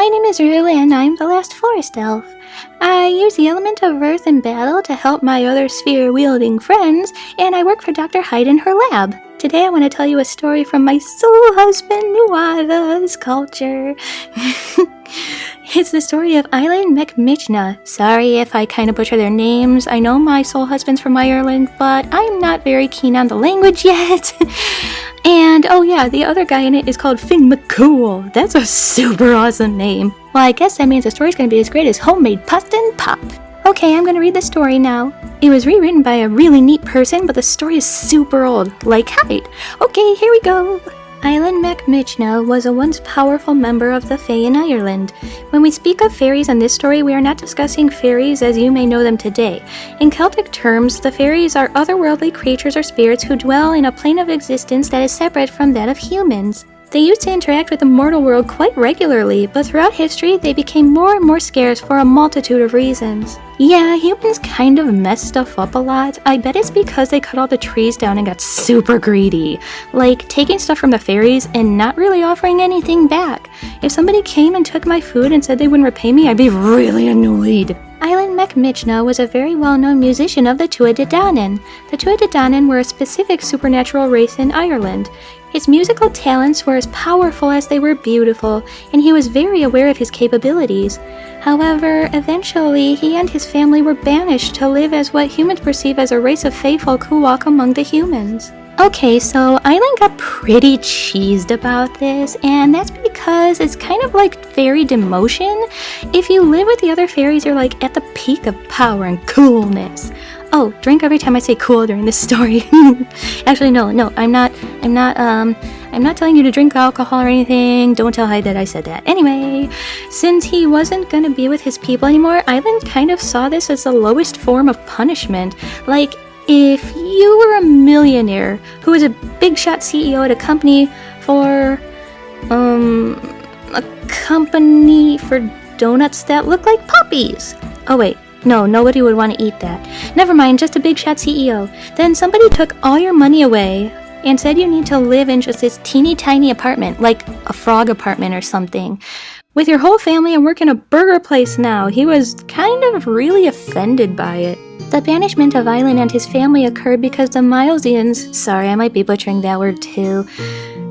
My name is Rue, and I'm the last forest elf. I use the element of earth in battle to help my other sphere-wielding friends, and I work for Dr. Hyde in her lab. Today I want to tell you a story from my soul husband Nuada's culture. It's the story of Aillen Midgna. Sorry if I kind of butcher their names. I know my soul husband's from Ireland, but I'm not very keen on the language yet. And oh yeah, the other guy in it is called Mâcon. That's a super awesome name. Well, I guess that means the story's gonna be as great as homemade pasta and pop. Okay, I'm gonna read the story now. It was rewritten by a really neat person, but the story is super old, like Hyde. Okay, here we go. Aillen Midgna was a once powerful member of the Fae in Ireland. When we speak of fairies in this story, we are not discussing fairies as you may know them today. In Celtic terms, the fairies are otherworldly creatures or spirits who dwell in a plane of existence that is separate from that of humans. They used to interact with the mortal world quite regularly, but throughout history they became more and more scarce for a multitude of reasons. Yeah, humans kind of mess stuff up a lot. I bet it's because they cut all the trees down and got super greedy. Like, taking stuff from the fairies and not really offering anything back. If somebody came and took my food and said they wouldn't repay me, I'd be really annoyed. Aillen Midgna was a very well-known musician of the Troubadours. The Troubadours were a specific supernatural race in Ireland. His musical talents were as powerful as they were beautiful, and he was very aware of his capabilities. However, eventually, he and his family were banished to live as what humans perceive as a race of fae folk who walk among the humans. Okay, so Aillen got pretty cheesed about this, and that's because it's kind of like fairy demotion. If you live with the other fairies, you're like at the peak of power and coolness. Oh, drink every time I say cool during this story. Actually, no, I'm not telling you to drink alcohol or anything. Don't tell Hyde that I said that. Anyway, since he wasn't gonna be with his people anymore, Aillen kind of saw this as the lowest form of punishment. Like, if you were a millionaire who was a big shot CEO at a company for donuts that look like puppies. Oh wait, no, nobody would want to eat that. Never mind, just a big shot CEO. Then somebody took all your money away and said you need to live in just this teeny tiny apartment, like a frog apartment or something, with your whole family and work in a burger place now. He was kind of really offended by it. The banishment of Aillen and his family occurred because the Milesians, sorry, I might be butchering that word too.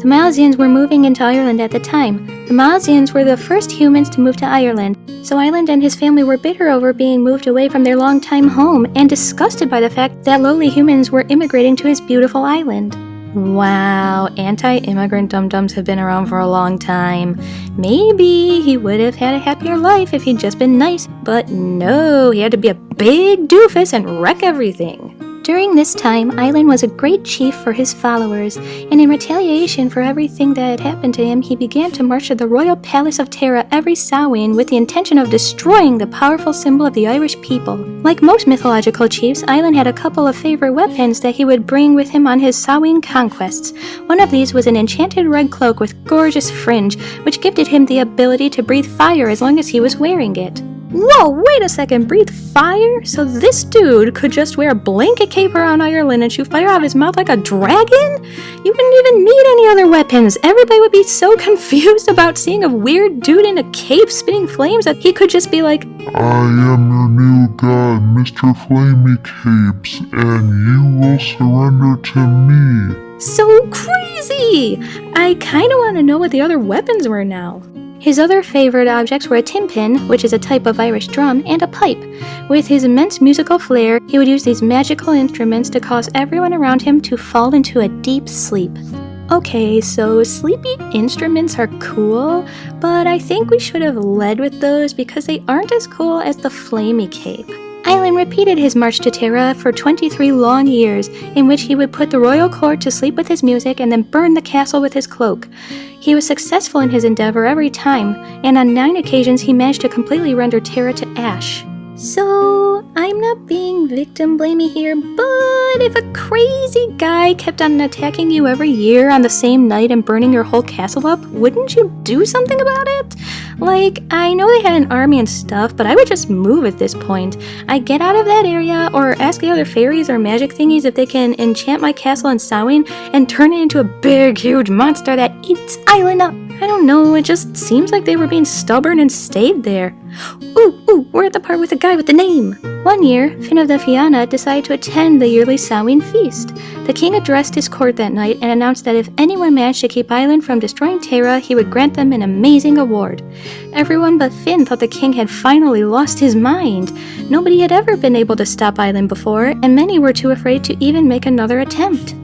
The Milesians were moving into Ireland at the time. The Milesians were the first humans to move to Ireland, so Aillen and his family were bitter over being moved away from their longtime home and disgusted by the fact that lowly humans were immigrating to his beautiful island. Wow, anti-immigrant dum-dums have been around for a long time. Maybe he would have had a happier life if he'd just been nice, but no, he had to be a big doofus and wreck everything. During this time, Aillen was a great chief for his followers, and in retaliation for everything that had happened to him, he began to march to the royal palace of Tara every Samhain with the intention of destroying the powerful symbol of the Irish people. Like most mythological chiefs, Aillen had a couple of favorite weapons that he would bring with him on his Samhain conquests. One of these was an enchanted red cloak with gorgeous fringe, which gifted him the ability to breathe fire as long as he was wearing it. Whoa, wait a second, breathe fire? So this dude could just wear a blanket cape around Ireland and shoot fire out of his mouth like a dragon? You wouldn't even need any other weapons. Everybody would be so confused about seeing a weird dude in a cape spitting flames that he could just be like, I am your new god, Mr. Flamey Capes, and you will surrender to me. So crazy! I kinda wanna know what the other weapons were now. His other favorite objects were a timpan, which is a type of Irish drum, and a pipe. With his immense musical flair, he would use these magical instruments to cause everyone around him to fall into a deep sleep. Okay, so sleepy instruments are cool, but I think we should have led with those because they aren't as cool as the flamey cape. Aillen repeated his march to Tara for 23 long years, in which he would put the royal court to sleep with his music and then burn the castle with his cloak. He was successful in his endeavor every time, and on 9 occasions he managed to completely render Tara to ash. So, I'm not being victim-blamey here, but if a crazy guy kept on attacking you every year on the same night and burning your whole castle up, wouldn't you do something about it? Like, I know they had an army and stuff, but I would just move at this point. I'd get out of that area, or ask the other fairies or magic thingies if they can enchant my castle in Samhain and turn it into a big, huge monster that eats Aillen up. I don't know, it just seems like they were being stubborn and stayed there. Ooh, we're at the part with the guy with the name. One year, Finn of the Fianna decided to attend the yearly Samhain feast. The king addressed his court that night and announced that if anyone managed to keep Aillen from destroying Tara, he would grant them an amazing award. Everyone but Finn thought the king had finally lost his mind. Nobody had ever been able to stop Aillen before, and many were too afraid to even make another attempt.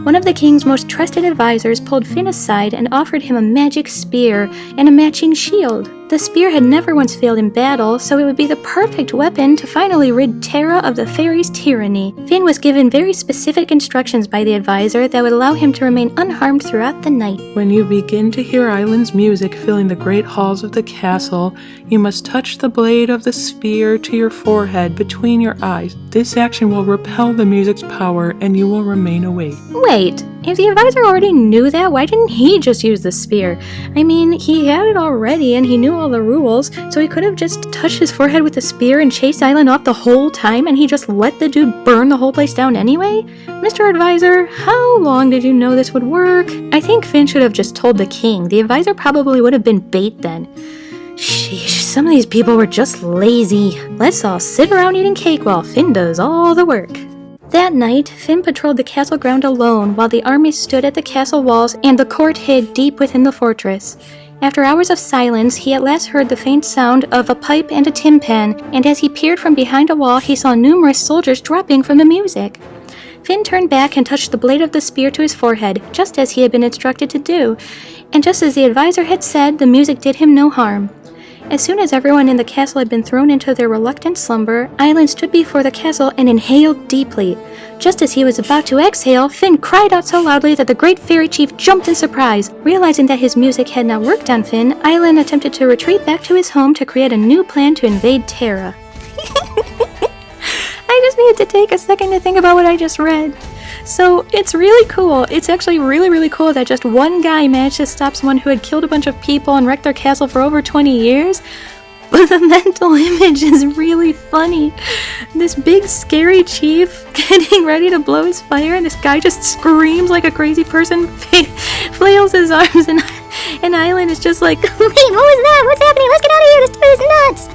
One of the king's most trusted advisors pulled Finn aside and offered him a magic spear and a matching shield. The spear had never once failed in battle, so it would be the perfect weapon to finally rid Tara of the fairies' tyranny. Finn was given very specific instructions by the advisor that would allow him to remain unharmed throughout the night. When you begin to hear Aillen's music filling the great halls of the castle, you must touch the blade of the spear to your forehead between your eyes. This action will repel the music's power and you will remain awake. Wait, if the advisor already knew that, why didn't he just use the spear? I mean, he had it already and he knew all the rules, so he could have just touched his forehead with the spear and chased Aillen off the whole time, and he just let the dude burn the whole place down anyway? Mr. Advisor, how long did you know this would work? I think Finn should have just told the king. The advisor probably would have been bait then. Sheesh, some of these people were just lazy. Let's all sit around eating cake while Finn does all the work. That night, Finn patrolled the castle ground alone while the army stood at the castle walls and the court hid deep within the fortress. After hours of silence, he at last heard the faint sound of a pipe and a timpan, and as he peered from behind a wall, he saw numerous soldiers dropping from the music. Finn turned back and touched the blade of the spear to his forehead, just as he had been instructed to do, and just as the advisor had said, the music did him no harm. As soon as everyone in the castle had been thrown into their reluctant slumber, Aillen stood before the castle and inhaled deeply. Just as he was about to exhale, Finn cried out so loudly that the great fairy chief jumped in surprise. Realizing that his music had not worked on Finn, Aillen attempted to retreat back to his home to create a new plan to invade Tara. I just needed to take a second to think about what I just read. So, it's really cool. It's actually really cool that just one guy managed to stop someone who had killed a bunch of people and wrecked their castle for over 20 years. But the mental image is really funny. This big scary chief getting ready to blow his fire, and this guy just screams like a crazy person, flails his arms, and Aillen is just like, wait, what was that? What's happening? Let's get out of here. This dude is nuts.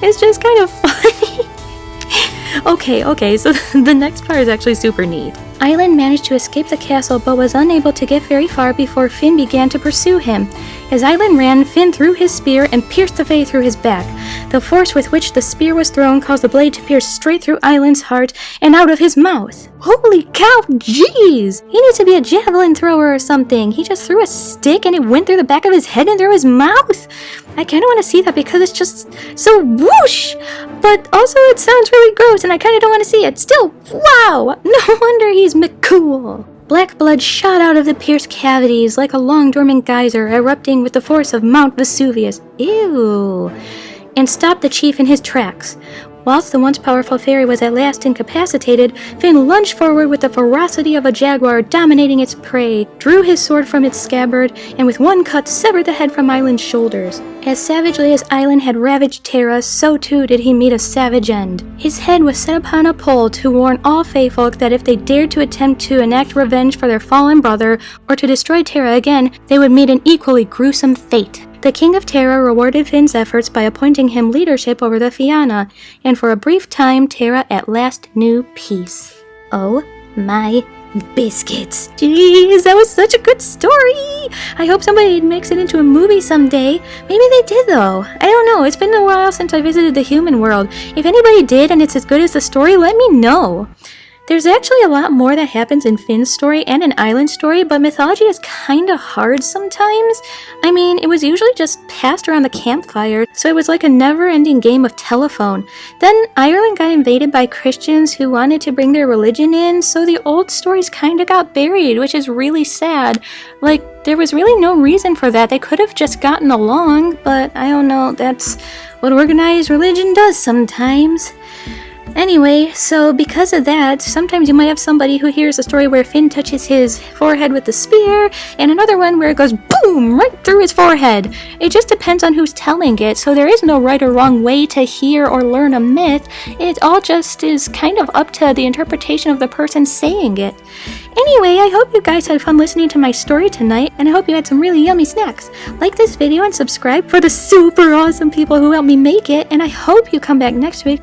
It's just kind of funny. Okay, so the next part is actually super neat. Aillen managed to escape the castle but was unable to get very far before Finn began to pursue him. As Aillen ran, Finn threw his spear and pierced the fey through his back. The force with which the spear was thrown caused the blade to pierce straight through Aillen's heart and out of his mouth. Holy cow, jeez! He needs to be a javelin thrower or something. He just threw a stick and it went through the back of his head and through his mouth. I kind of want to see that because it's just so whoosh! But also it sounds really gross and I kind of don't want to see it. Still, wow! No wonder he's McCool. Black blood shot out of the pierced cavities like a long dormant geyser erupting with the force of Mount Vesuvius. Ew! And stopped the chief in his tracks. Whilst the once powerful fairy was at last incapacitated, Finn lunged forward with the ferocity of a jaguar dominating its prey, drew his sword from its scabbard, and with one cut severed the head from Aillen's shoulders. As savagely as Aillen had ravaged Tara, so too did he meet a savage end. His head was set upon a pole to warn all Feyfolk that if they dared to attempt to enact revenge for their fallen brother, or to destroy Tara again, they would meet an equally gruesome fate. The King of Tara rewarded Finn's efforts by appointing him leadership over the Fianna, and for a brief time Tara at last knew peace. Oh my biscuits. Jeez, that was such a good story! I hope somebody makes it into a movie someday. Maybe they did though. I don't know, it's been a while since I visited the human world. If anybody did and it's as good as the story, let me know. There's actually a lot more that happens in Finn's story and in Aillen's story, but mythology is kinda hard sometimes. I mean, it was usually just passed around the campfire, so it was like a never-ending game of telephone. Then Ireland got invaded by Christians who wanted to bring their religion in, so the old stories kinda got buried, which is really sad. Like, there was really no reason for that. They could have just gotten along, but I don't know, that's what organized religion does sometimes. Anyway, so because of that, sometimes you might have somebody who hears a story where Finn touches his forehead with the spear, and another one where it goes boom right through his forehead. It just depends on who's telling it, so there is no right or wrong way to hear or learn a myth. It all just is kind of up to the interpretation of the person saying it. Anyway, I hope you guys had fun listening to my story tonight, and I hope you had some really yummy snacks. Like this video and subscribe for the super awesome people who helped me make it, and I hope you come back next week